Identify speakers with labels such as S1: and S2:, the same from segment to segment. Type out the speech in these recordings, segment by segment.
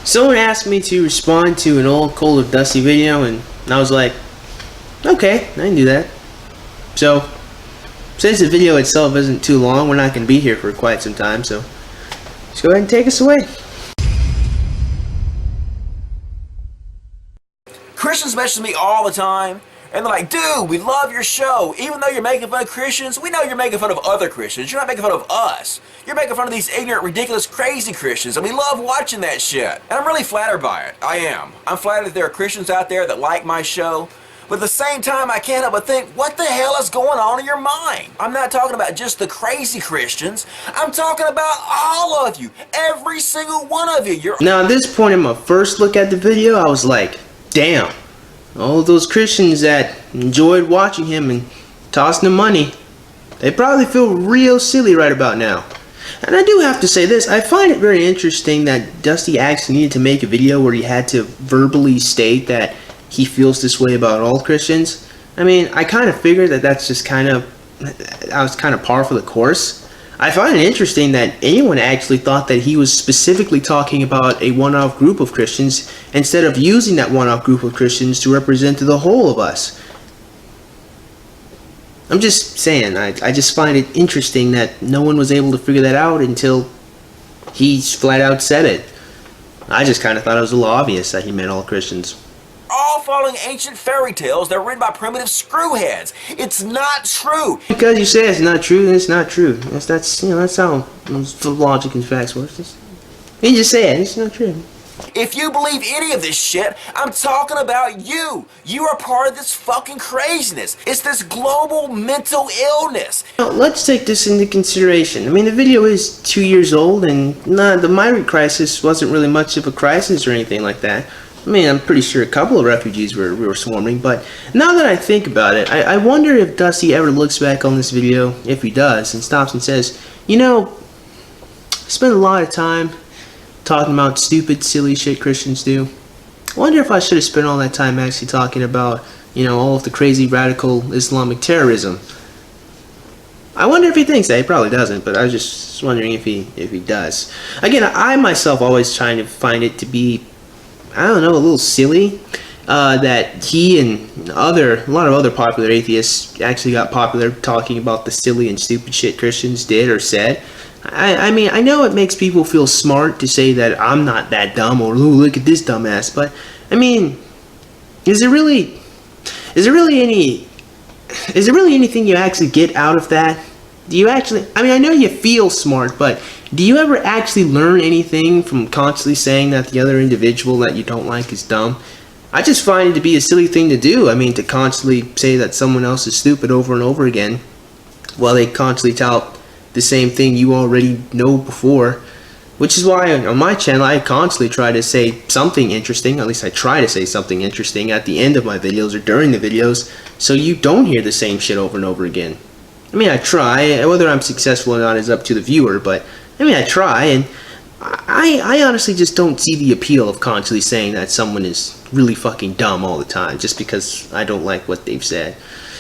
S1: Someone asked me to respond to an old Cold of Dusty video, and I was like, okay, I can do that. So, since the video itself isn't too long, we're not going to be here for quite some time, so let's go ahead and take us away.
S2: Christians message me all the time, and they're like, dude, we love your show. Even though you're making fun of Christians, we know you're making fun of other Christians. You're not making fun of us. You're making fun of these ignorant, ridiculous, crazy Christians, and we love watching that shit. And I'm really flattered by it. I am. I'm flattered that there are Christians out there that like my show. But at the same time, I can't help but think, what the hell is going on in your mind? I'm not talking about just the crazy Christians. I'm talking about all of you. Every single one of you.
S1: Now, at this point in my first look at the video, I was like, damn. All those Christians that enjoyed watching him and tossing him money, they probably feel real silly right about now. And I do have to say this, I find it very interesting that Dusty actually needed to make a video where he had to verbally state that he feels this way about all Christians. I mean, I kind of figured that that's just that was kind of par for the course. I find it interesting that anyone actually thought that he was specifically talking about a one-off group of Christians instead of using that one-off group of Christians to represent the whole of us. I'm just saying, I just find it interesting that no one was able to figure that out until he flat out said it. I just kind of thought it was a little obvious that he meant all Christians.
S2: All following ancient fairy tales that are written by primitive screwheads. It's not true.
S1: Because you say it's not true, then it's not true. That's how logic and facts work. You just say it, it's not true.
S2: If you believe any of this shit, I'm talking about you. You are part of this fucking craziness. It's this global mental illness.
S1: Now, let's take this into consideration. I mean, the video is 2 years old, and the migrant crisis wasn't really much of a crisis or anything like that. I mean, I'm pretty sure a couple of refugees were swarming, but now that I think about it, I wonder if Dusty ever looks back on this video, if he does, and stops and says, you know, I spent a lot of time talking about stupid, silly shit Christians do. I wonder if I should have spent all that time actually talking about, all of the crazy radical Islamic terrorism. I wonder if he thinks that. He probably doesn't, but I was just wondering if he does. Again, I myself always trying to find it to be, I don't know, a little silly that he and a lot of other popular atheists actually got popular talking about the silly and stupid shit Christians did or said. I mean, I know it makes people feel smart to say that I'm not that dumb or, ooh, look at this dumbass, but I mean, is there really anything you actually get out of that? Do you actually, I mean, I know you feel smart, but do you ever actually learn anything from constantly saying that the other individual that you don't like is dumb? I just find it to be a silly thing to do. I mean, to constantly say that someone else is stupid over and over again while they constantly tout the same thing you already know before. Which is why on my channel I constantly try to say something interesting, at least I try to say something interesting at the end of my videos or during the videos, so you don't hear the same shit over and over again. I mean, I try. Whether I'm successful or not is up to the viewer, but I mean, I try, and I honestly just don't see the appeal of constantly saying that someone is really fucking dumb all the time just because I don't like what they've said.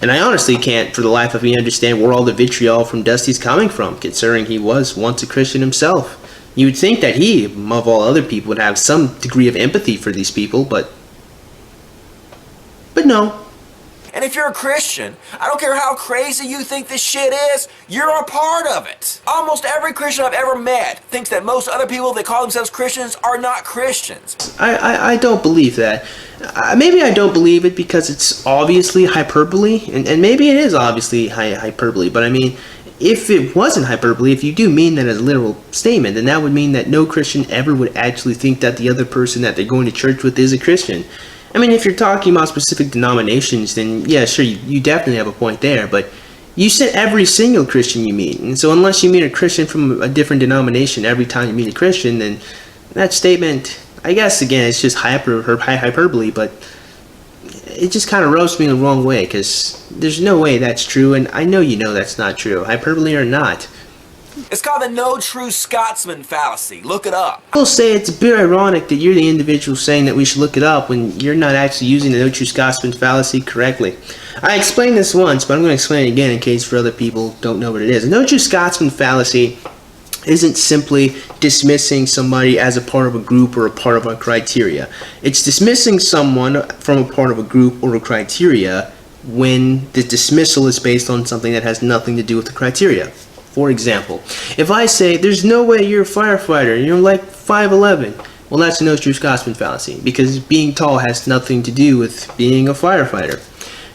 S1: And I honestly can't for the life of me understand where all the vitriol from Dusty's coming from, considering he was once a Christian himself. You would think that he, of all other people, would have some degree of empathy for these people, but no.
S2: And if you're a Christian, I don't care how crazy you think this shit is, you're a part of it. Almost every Christian I've ever met thinks that most other people that call themselves Christians are not Christians.
S1: I don't believe that. Maybe I don't believe it because it's obviously hyperbole, and maybe it is obviously hyperbole, but I mean, if it wasn't hyperbole, if you do mean that as a literal statement, then that would mean that no Christian ever would actually think that the other person that they're going to church with is a Christian. I mean, if you're talking about specific denominations, then yeah, sure, you definitely have a point there, but you said every single Christian you meet, and so unless you meet a Christian from a different denomination every time you meet a Christian, then that statement, I guess, again, it's just hyperbole, but it just kind of rubs me the wrong way, because there's no way that's true, and I know you know that's not true, hyperbole or not.
S2: It's called the no true Scotsman fallacy. Look it up.
S1: I will say it's a bit ironic that you're the individual saying that we should look it up when you're not actually using the no true Scotsman fallacy correctly. I explained this once, but I'm going to explain it again in case for other people don't know what it is. The no true Scotsman fallacy isn't simply dismissing somebody as a part of a group or a part of a criteria. It's dismissing someone from a part of a group or a criteria when the dismissal is based on something that has nothing to do with the criteria. For example, if I say, there's no way you're a firefighter, you're like 5'11", well, that's a no true Scotsman fallacy, because being tall has nothing to do with being a firefighter.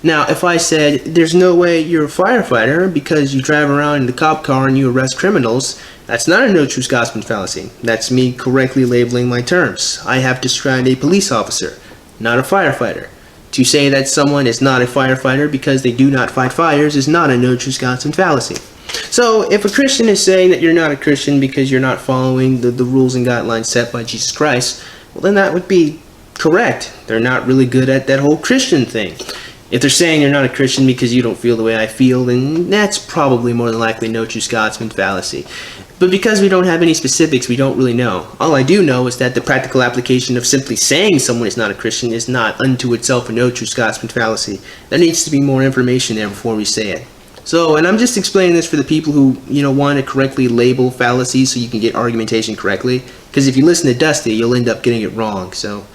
S1: Now, if I said, there's no way you're a firefighter because you drive around in the cop car and you arrest criminals, that's not a no true Scotsman fallacy. That's me correctly labeling my terms. I have described a police officer, not a firefighter. To say that someone is not a firefighter because they do not fight fires is not a no true Scotsman fallacy. So, if a Christian is saying that you're not a Christian because you're not following the rules and guidelines set by Jesus Christ, well, then that would be correct. They're not really good at that whole Christian thing. If they're saying you're not a Christian because you don't feel the way I feel, then that's probably more than likely no true Scotsman fallacy. But because we don't have any specifics, we don't really know. All I do know is that the practical application of simply saying someone is not a Christian is not unto itself a no true Scotsman fallacy. There needs to be more information there before we say it. So, and I'm just explaining this for the people who, want to correctly label fallacies so you can get argumentation correctly. Because if you listen to Dusty, you'll end up getting it wrong. So,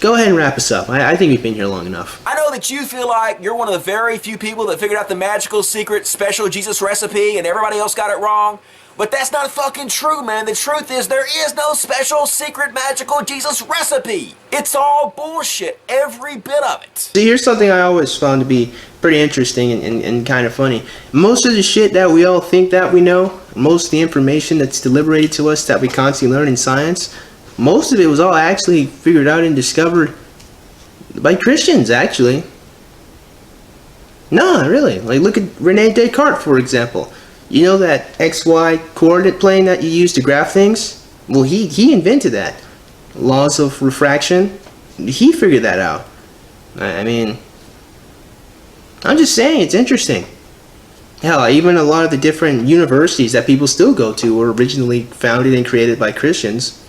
S1: go ahead and wrap us up. I think we've been here long enough.
S2: I know that you feel like you're one of the very few people that figured out the magical, secret, special Jesus recipe and everybody else got it wrong. But that's not fucking true, man. The truth is there is no special, secret, magical Jesus recipe. It's all bullshit, every bit of it.
S1: See, here's something I always found to be pretty interesting and kind of funny. Most of the shit that we all think that we know, most of the information that's deliberated to us that we constantly learn in science, most of it was all actually figured out and discovered by Christians, actually. No, really. Like, look at Rene Descartes, for example. You know that XY coordinate plane that you use to graph things? Well, he invented that. Laws of refraction, he figured that out. I mean, I'm just saying, it's interesting. Hell, even a lot of the different universities that people still go to were originally founded and created by Christians.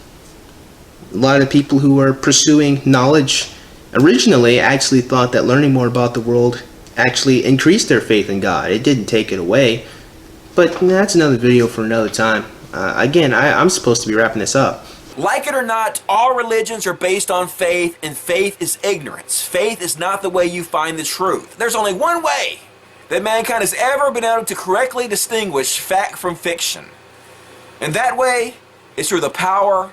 S1: A lot of people who are pursuing knowledge originally actually thought that learning more about the world actually increased their faith in God. It didn't take it away. But that's another video for another time. Again, I'm supposed to be wrapping this up.
S2: Like it or not, all religions are based on faith, and faith is ignorance. Faith is not the way you find the truth. There's only one way that mankind has ever been able to correctly distinguish fact from fiction. And that way is through the power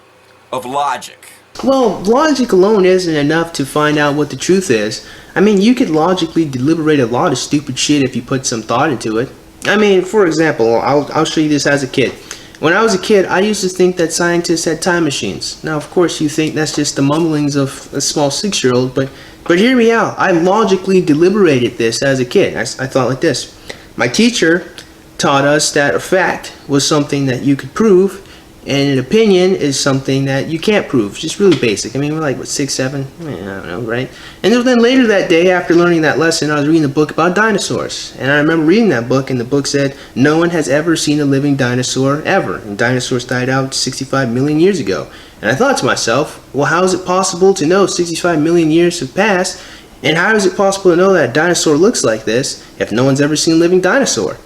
S2: of logic.
S1: Well, logic alone isn't enough to find out what the truth is. I mean, you could logically deliberate a lot of stupid shit if you put some thought into it. I mean, for example, I'll show you this as a kid. When I was a kid, I used to think that scientists had time machines. Now, of course, you think that's just the mumblings of a small 6-year-old, but hear me out. I logically deliberated this as a kid. I thought like this. My teacher taught us that a fact was something that you could prove, and an opinion is something that you can't prove. It's just really basic. I mean, we're like, what, 6, 7? I don't know, right? And then later that day, after learning that lesson, I was reading a book about dinosaurs. And I remember reading that book, and the book said, no one has ever seen a living dinosaur, ever. And dinosaurs died out 65 million years ago. And I thought to myself, well, how is it possible to know 65 million years have passed? And how is it possible to know that a dinosaur looks like this if no one's ever seen a living dinosaur?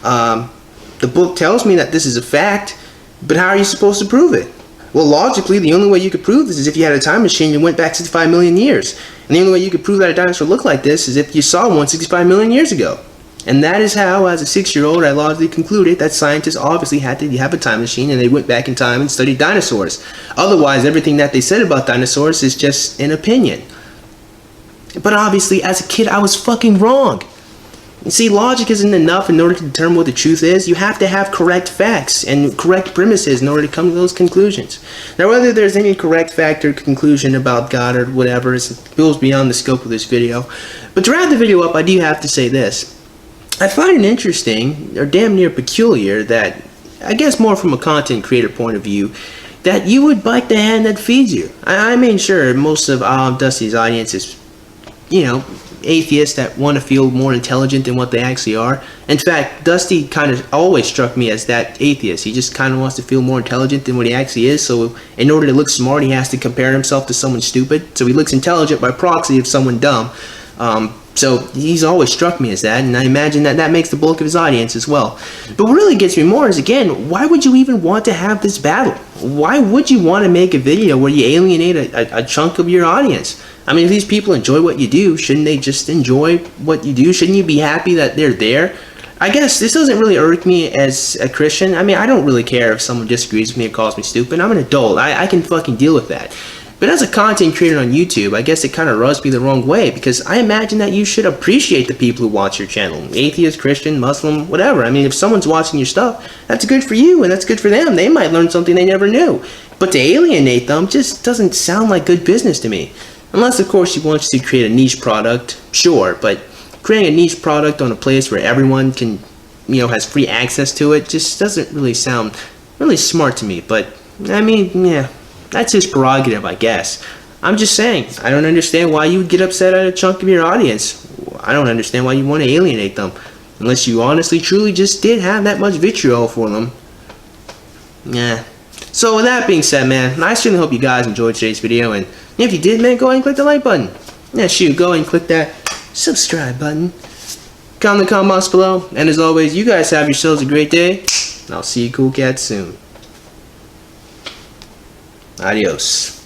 S1: The book tells me that this is a fact, but how are you supposed to prove it? Well, logically, the only way you could prove this is if you had a time machine and went back 65 million years. And the only way you could prove that a dinosaur looked like this is if you saw one 65 million years ago. And that is how, as a 6-year-old, I logically concluded that scientists obviously had to have a time machine and they went back in time and studied dinosaurs. Otherwise, everything that they said about dinosaurs is just an opinion. But obviously, as a kid, I was fucking wrong. You see, logic isn't enough in order to determine what the truth is. You have to have correct facts and correct premises in order to come to those conclusions. Now, whether there's any correct fact or conclusion about God or whatever, it goes beyond the scope of this video. But to wrap the video up, I do have to say this. I find it interesting, or damn near peculiar, that, I guess more from a content creator point of view, that you would bite the hand that feeds you. I mean, sure, most of Dusty's audience is, atheists that want to feel more intelligent than what they actually are. In fact, Dusty kind of always struck me as that atheist. He just kind of wants to feel more intelligent than what he actually is, so in order to look smart, he has to compare himself to someone stupid. So he looks intelligent by proxy of someone dumb. So he's always struck me as that, and I imagine that that makes the bulk of his audience as well. But what really gets me more is, again, why would you even want to have this battle? Why would you want to make a video where you alienate a chunk of your audience? I mean, if these people enjoy what you do, shouldn't they just enjoy what you do? Shouldn't you be happy that they're there? I guess this doesn't really irk me as a Christian. I mean, I don't really care if someone disagrees with me or calls me stupid. I'm an adult. I can fucking deal with that. But as a content creator on YouTube, I guess it kind of rubs me the wrong way, because I imagine that you should appreciate the people who watch your channel. Atheist, Christian, Muslim, whatever. I mean, if someone's watching your stuff, that's good for you and that's good for them. They might learn something they never knew. But to alienate them just doesn't sound like good business to me. Unless, of course, you want to create a niche product, sure, but creating a niche product on a place where everyone can, you know, has free access to it just doesn't really sound really smart to me. But, I mean, yeah. That's his prerogative, I guess. I'm just saying, I don't understand why you would get upset at a chunk of your audience. I don't understand why you want to alienate them. Unless you honestly, truly just did have that much vitriol for them. Yeah. So with that being said, man, I certainly hope you guys enjoyed today's video. And if you did, man, go ahead and click the like button. Yeah, shoot, go ahead and click that subscribe button. Comment in the comments below. And as always, you guys have yourselves a great day. And I'll see you cool cats soon. Adios.